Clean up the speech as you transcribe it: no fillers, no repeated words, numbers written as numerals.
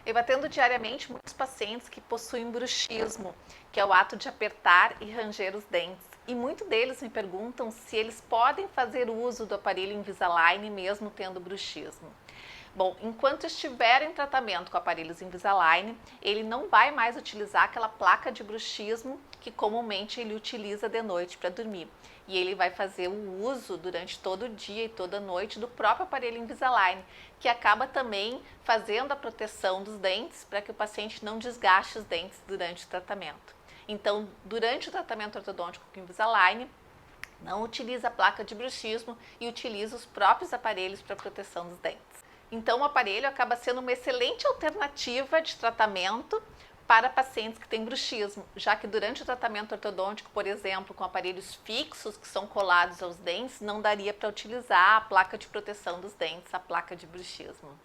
Eu atendo diariamente muitos pacientes que possuem bruxismo, que é o ato de apertar e ranger os dentes. E muitos deles me perguntam se eles podem fazer uso do aparelho Invisalign mesmo tendo bruxismo. Bom, enquanto estiver em tratamento com aparelhos Invisalign, ele não vai mais utilizar aquela placa de bruxismo que comumente ele utiliza de noite para dormir. E ele vai fazer o uso durante todo o dia e toda a noite do próprio aparelho Invisalign, que acaba também fazendo a proteção dos dentes para que o paciente não desgaste os dentes durante o tratamento. Então, durante o tratamento ortodôntico com Invisalign, não utiliza a placa de bruxismo e utiliza os próprios aparelhos para proteção dos dentes. Então, o aparelho acaba sendo uma excelente alternativa de tratamento para pacientes que têm bruxismo, já que durante o tratamento ortodôntico, por exemplo, com aparelhos fixos que são colados aos dentes, não daria para utilizar a placa de proteção dos dentes, a placa de bruxismo.